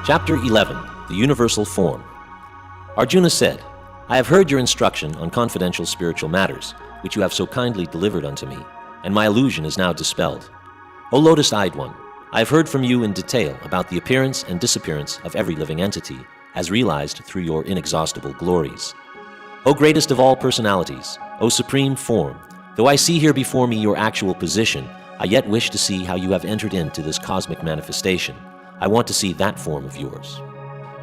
Chapter 11, The Universal Form. Arjuna said, I have heard your instruction on confidential spiritual matters, which you have so kindly delivered unto me, and my illusion is now dispelled. O lotus-eyed one, I have heard from you in detail about the appearance and disappearance of every living entity, as realized through your inexhaustible glories. O greatest of all personalities, O supreme form, though I see here before me your actual position, I yet wish to see how you have entered into this cosmic manifestation. I want to see that form of yours.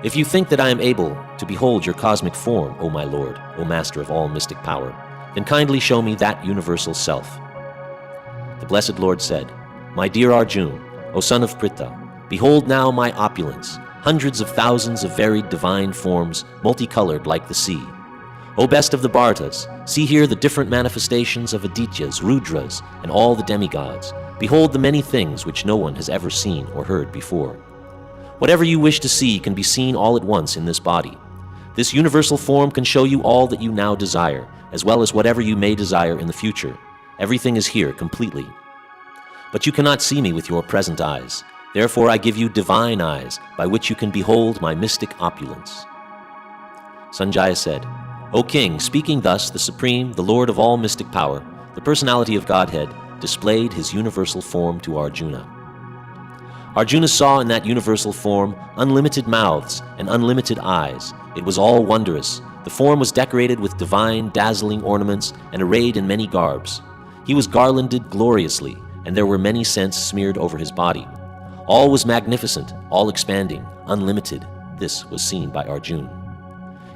If you think that I am able to behold your cosmic form, O my Lord, O Master of all mystic power, then kindly show me that universal self. The Blessed Lord said, My dear Arjuna, O son of Pritha, behold now my opulence, hundreds of thousands of varied divine forms, multicolored like the sea. O best of the Bhartas, see here the different manifestations of Adityas, Rudras, and all the demigods. Behold the many things which no one has ever seen or heard before. Whatever you wish to see can be seen all at once in this body. This universal form can show you all that you now desire, as well as whatever you may desire in the future. Everything is here completely. But you cannot see me with your present eyes. Therefore I give you divine eyes, by which you can behold my mystic opulence. Sanjaya said, O king, speaking thus, the Supreme, the Lord of all mystic power, the personality of Godhead, displayed his universal form to Arjuna. Arjuna saw in that universal form unlimited mouths and unlimited eyes. It was all wondrous. The form was decorated with divine, dazzling ornaments and arrayed in many garbs. He was garlanded gloriously, and there were many scents smeared over his body. All was magnificent, all expanding, unlimited. This was seen by Arjuna.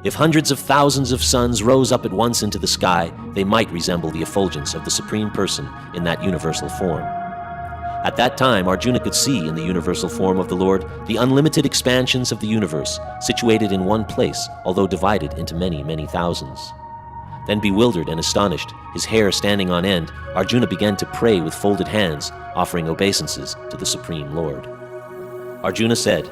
If hundreds of thousands of suns rose up at once into the sky, they might resemble the effulgence of the Supreme Person in that universal form. At that time, Arjuna could see in the universal form of the Lord the unlimited expansions of the universe, situated in one place, although divided into many, many thousands. Then, bewildered and astonished, his hair standing on end, Arjuna began to pray with folded hands, offering obeisances to the Supreme Lord. Arjuna said,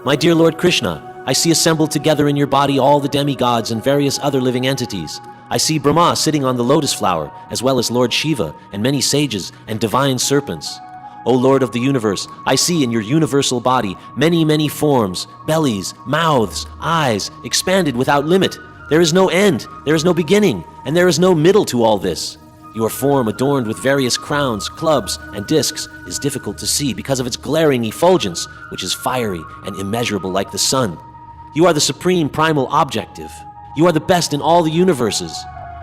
My dear Lord Krishna, I see assembled together in your body all the demigods and various other living entities. I see Brahma sitting on the lotus flower, as well as Lord Shiva and many sages and divine serpents. O Lord of the universe, I see in your universal body many, many forms, bellies, mouths, eyes, expanded without limit. There is no end, there is no beginning, and there is no middle to all this. Your form, adorned with various crowns, clubs, and discs, is difficult to see because of its glaring effulgence, which is fiery and immeasurable like the sun. You are the supreme primal objective. You are the best in all the universes.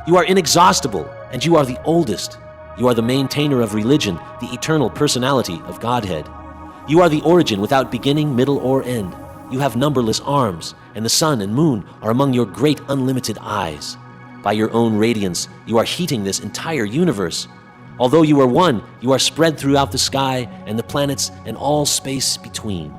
You are inexhaustible, and you are the oldest. You are the maintainer of religion, the eternal personality of Godhead. You are the origin without beginning, middle, or end. You have numberless arms, and the sun and moon are among your great unlimited eyes. By your own radiance, you are heating this entire universe. Although you are one, you are spread throughout the sky and the planets and all space between.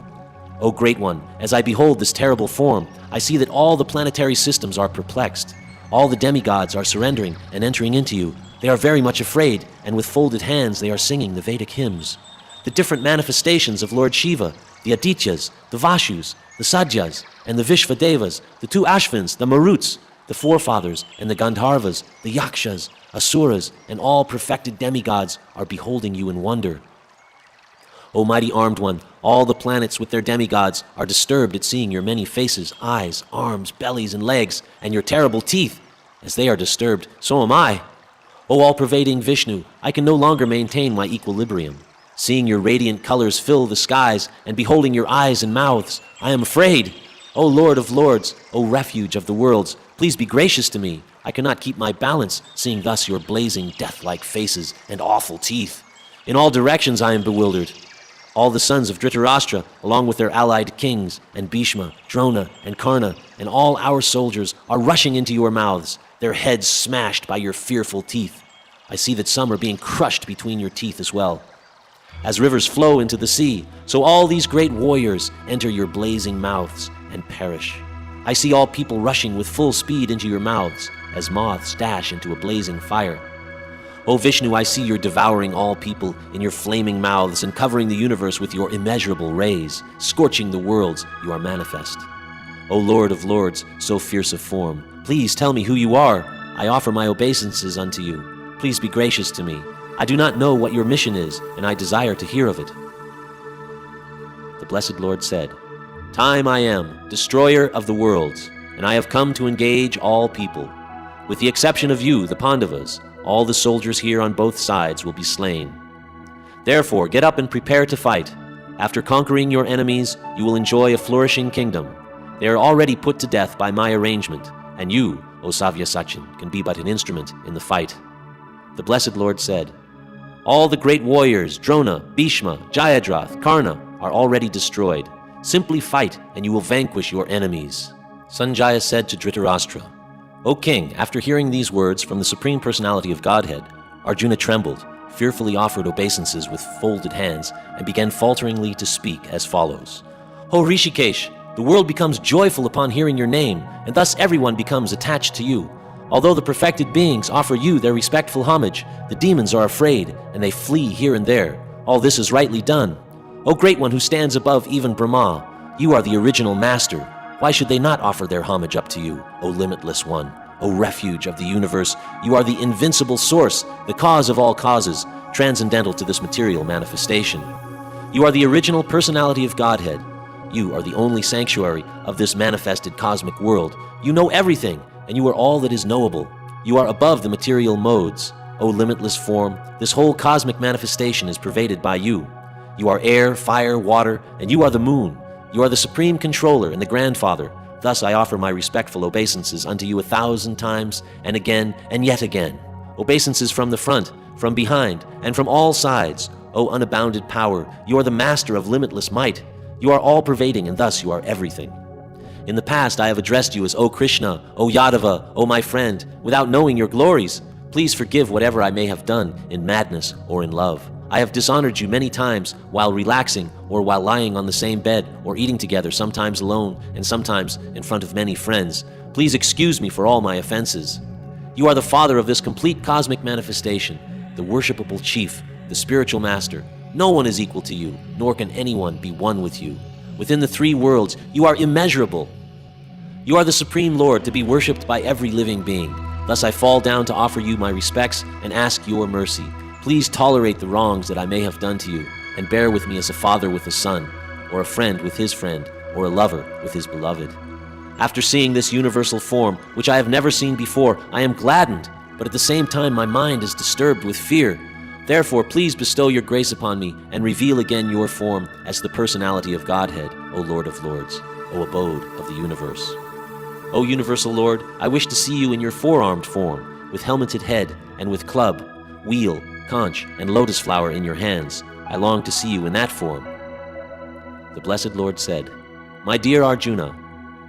O Great One, as I behold this terrible form, I see that all the planetary systems are perplexed. All the demigods are surrendering and entering into you. They are very much afraid, and with folded hands they are singing the Vedic hymns. The different manifestations of Lord Shiva, the Adityas, the Vashus, the Sadyas, and the Vishvadevas, the two Ashvins, the Maruts, the forefathers, and the Gandharvas, the Yakshas, Asuras, and all perfected demigods are beholding you in wonder. O mighty armed one, all the planets with their demigods are disturbed at seeing your many faces, eyes, arms, bellies, and legs, and your terrible teeth. As they are disturbed, so am I. O all-pervading Vishnu, I can no longer maintain my equilibrium. Seeing your radiant colors fill the skies, and beholding your eyes and mouths, I am afraid. O Lord of lords, O refuge of the worlds, please be gracious to me. I cannot keep my balance, seeing thus your blazing death-like faces and awful teeth. In all directions I am bewildered. All the sons of Dhritarashtra, along with their allied kings, and Bhishma, Drona, and Karna, and all our soldiers, are rushing into your mouths, their heads smashed by your fearful teeth. I see that some are being crushed between your teeth as well. As rivers flow into the sea, so all these great warriors enter your blazing mouths and perish. I see all people rushing with full speed into your mouths, as moths dash into a blazing fire. O Vishnu, I see you're devouring all people in your flaming mouths and covering the universe with your immeasurable rays, scorching the worlds you are manifest. O Lord of lords, so fierce of form, please tell me who you are. I offer my obeisances unto you. Please be gracious to me. I do not know what your mission is, and I desire to hear of it. The Blessed Lord said, Time I am, destroyer of the worlds, and I have come to engage all people. With the exception of you, the Pandavas, all the soldiers here on both sides will be slain. Therefore, get up and prepare to fight. After conquering your enemies, you will enjoy a flourishing kingdom. They are already put to death by my arrangement, and you, O Savyasachin, can be but an instrument in the fight. The Blessed Lord said, all the great warriors, Drona, Bhishma, Jayadrath, Karna, are already destroyed. Simply fight, and you will vanquish your enemies. Sanjaya said to Dhritarashtra, O king, after hearing these words from the Supreme Personality of Godhead, Arjuna trembled, fearfully offered obeisances with folded hands, and began falteringly to speak as follows. O Rishikesh, the world becomes joyful upon hearing your name, and thus everyone becomes attached to you. Although the perfected beings offer you their respectful homage, the demons are afraid, and they flee here and there. All this is rightly done. O Great One who stands above even Brahma, you are the original master. Why should they not offer their homage up to you, O Limitless One? O Refuge of the universe, you are the invincible source, the cause of all causes, transcendental to this material manifestation. You are the original personality of Godhead. You are the only sanctuary of this manifested cosmic world. You know everything, and you are all that is knowable. You are above the material modes. O limitless form, this whole cosmic manifestation is pervaded by you. You are air, fire, water, and you are the moon. You are the supreme controller and the grandfather. Thus I offer my respectful obeisances unto you 1,000 times, and again, and yet again. Obeisances from the front, from behind, and from all sides. O unabounded power, you are the master of limitless might. You are all-pervading, and thus you are everything. In the past I have addressed you as O Krishna, O Yadava, O my friend, without knowing your glories. Please forgive whatever I may have done in madness or in love. I have dishonored you many times while relaxing or while lying on the same bed or eating together, sometimes alone and sometimes in front of many friends. Please excuse me for all my offenses. You are the father of this complete cosmic manifestation, the worshipable chief, the spiritual master. No one is equal to you, nor can anyone be one with you. Within the three worlds, you are immeasurable. You are the Supreme Lord to be worshipped by every living being. Thus I fall down to offer you my respects and ask your mercy. Please tolerate the wrongs that I may have done to you, and bear with me as a father with a son, or a friend with his friend, or a lover with his beloved. After seeing this universal form, which I have never seen before, I am gladdened, but at the same time my mind is disturbed with fear. Therefore, please bestow your grace upon me and reveal again your form as the personality of Godhead, O Lord of Lords, O abode of the universe. O universal Lord, I wish to see you in your four-armed form, with helmeted head and with club, wheel, conch, and lotus flower in your hands. I long to see you in that form. The Blessed Lord said, My dear Arjuna,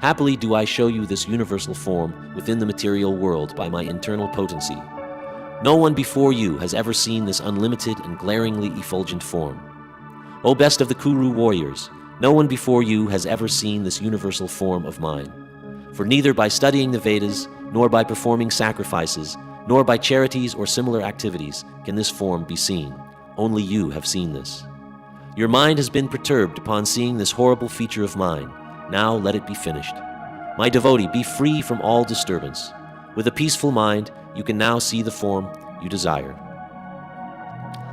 happily do I show you this universal form within the material world by my internal potency. No one before you has ever seen this unlimited and glaringly effulgent form. O best of the Kuru warriors, no one before you has ever seen this universal form of mine. For neither by studying the Vedas, nor by performing sacrifices, nor by charities or similar activities can this form be seen. Only you have seen this. Your mind has been perturbed upon seeing this horrible feature of mine. Now let it be finished. My devotee, be free from all disturbance. With a peaceful mind, you can now see the form you desire.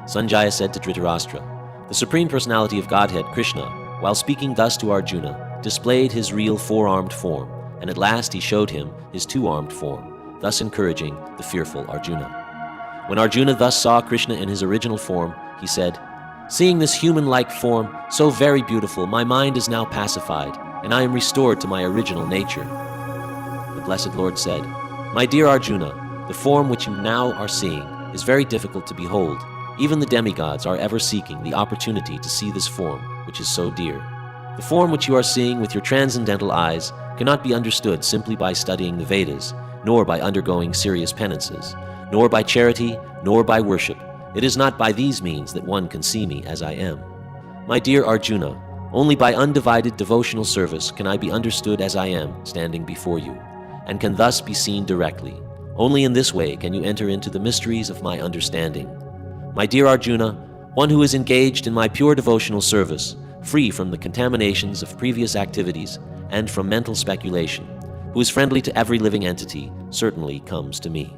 Sanjaya said to Dhritarashtra, the Supreme Personality of Godhead, Krishna, while speaking thus to Arjuna, displayed his real four-armed form, and at last he showed him his two-armed form, thus encouraging the fearful Arjuna. When Arjuna thus saw Krishna in his original form, he said, Seeing this human-like form, so very beautiful, my mind is now pacified, and I am restored to my original nature. The Blessed Lord said, My dear Arjuna, the form which you now are seeing is very difficult to behold. Even the demigods are ever seeking the opportunity to see this form, which is so dear. The form which you are seeing with your transcendental eyes cannot be understood simply by studying the Vedas, nor by undergoing serious penances, nor by charity, nor by worship. It is not by these means that one can see me as I am. My dear Arjuna, only by undivided devotional service can I be understood as I am standing before you, and can thus be seen directly. Only in this way can you enter into the mysteries of my understanding. My dear Arjuna, one who is engaged in my pure devotional service, free from the contaminations of previous activities and from mental speculation, who is friendly to every living entity, certainly comes to me.